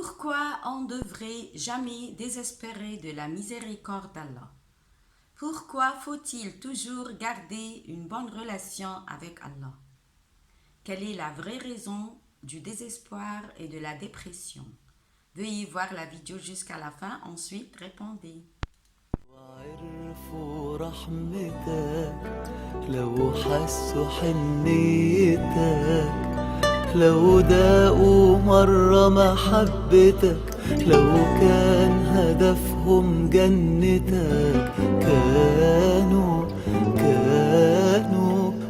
Pourquoi on ne devrait jamais désespérer de la miséricorde d'Allah? Pourquoi faut-il toujours garder une bonne relation avec Allah? Quelle est la vraie raison du désespoir et de la dépression? Veuillez voir la vidéo jusqu'à la fin, ensuite répondez. وعرفوا رحمتك لو حسوا حنيتك لو داقوا مرة محبتك لو كان هدفهم جنتك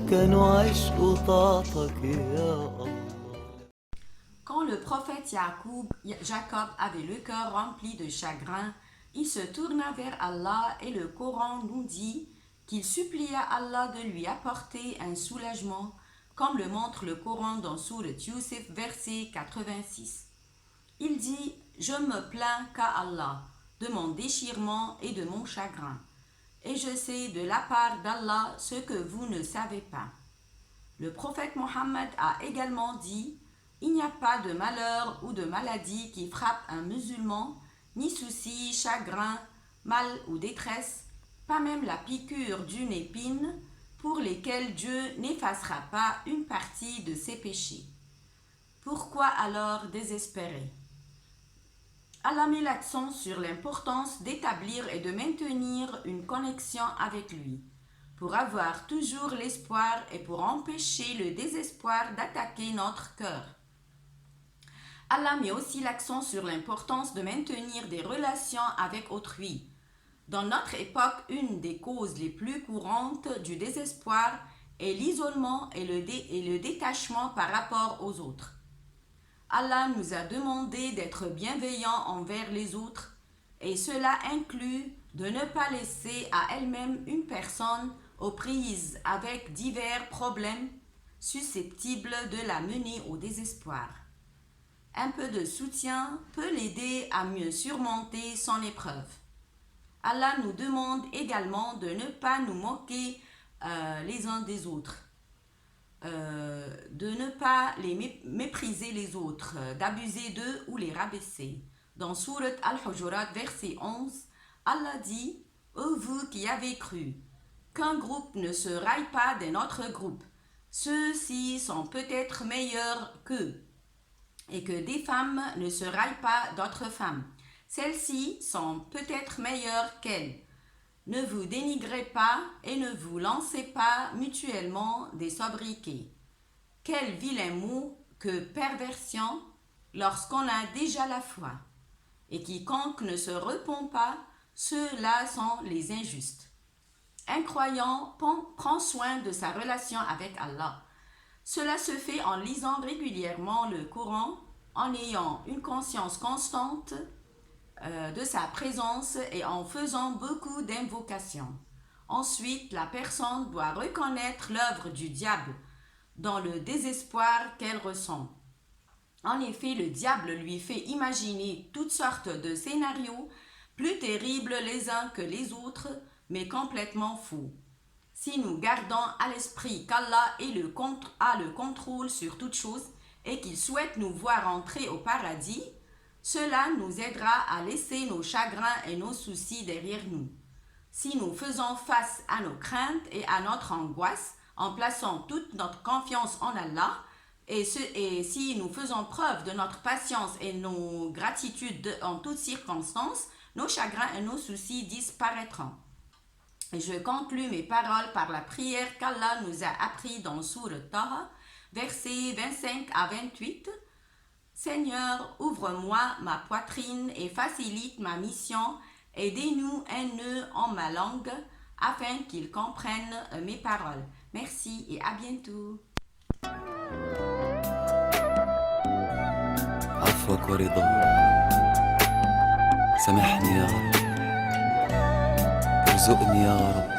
كانوا عشقوا طاعتك يا الله. Quand le prophète Jacob avait le cœur rempli de chagrin, il se tourna vers Allah et le Coran nous dit qu'il supplia Allah de lui apporter un soulagement, comme le montre le Coran dans Sourate Yusuf, verset 86. Il dit « Je me plains qu'à Allah de mon déchirement et de mon chagrin, et je sais de la part d'Allah ce que vous ne savez pas. » Le prophète Mohammed a également dit « Il n'y a pas de malheur ou de maladie qui frappe un musulman, ni souci, chagrin, mal ou détresse, pas même la piqûre d'une épine, pour lesquelles Dieu n'effacera pas une partie de ses péchés. Pourquoi alors désespérer? Allah met l'accent sur l'importance d'établir et de maintenir une connexion avec lui, pour avoir toujours l'espoir et pour empêcher le désespoir d'attaquer notre cœur. Allah met aussi l'accent sur l'importance de maintenir des relations avec autrui. Dans notre époque, une des causes les plus courantes du désespoir est l'isolement et le détachement par rapport aux autres. Allah nous a demandé d'être bienveillants envers les autres et cela inclut de ne pas laisser à elle-même une personne aux prises avec divers problèmes susceptibles de la mener au désespoir. Un peu de soutien peut l'aider à mieux surmonter son épreuve. Allah nous demande également de ne pas nous moquer les uns des autres, de ne pas les mépriser les autres, d'abuser d'eux ou les rabaisser. Dans Sourate Al-Hujurat, verset 11, Allah dit « Ô vous qui avez cru, qu'un groupe ne se raille pas d'un autre groupe, ceux-ci sont peut-être meilleurs qu'eux, et que des femmes ne se raillent pas d'autres femmes. Celles-ci sont peut-être meilleures qu'elles. Ne vous dénigrez pas et ne vous lancez pas mutuellement des sobriquets. Quel vilain mot que perversion lorsqu'on a déjà la foi. Et quiconque ne se repent pas, ceux-là sont les injustes. » Un croyant prend soin de sa relation avec Allah. Cela se fait en lisant régulièrement le Coran, en ayant une conscience constante de sa présence et en faisant beaucoup d'invocations. Ensuite, la personne doit reconnaître l'œuvre du diable dans le désespoir qu'elle ressent. En effet, le diable lui fait imaginer toutes sortes de scénarios plus terribles les uns que les autres, mais complètement faux. Si nous gardons à l'esprit qu'Allah a le contrôle sur toute chose et qu'il souhaite nous voir entrer au paradis, cela nous aidera à laisser nos chagrins et nos soucis derrière nous. Si nous faisons face à nos craintes et à notre angoisse en plaçant toute notre confiance en Allah et si nous faisons preuve de notre patience et nos gratitudes en toutes circonstances, nos chagrins et nos soucis disparaîtront. Et je conclus mes paroles par la prière qu'Allah nous a appris dans Sourate Taha, versets 25 à 28. Seigneur, ouvre-moi ma poitrine et facilite ma mission. Aidez-nous un nœud en ma langue afin qu'ils comprennent mes paroles. Merci et à bientôt. عفوك ورضاك سامحني يا رب ارزقني يا رب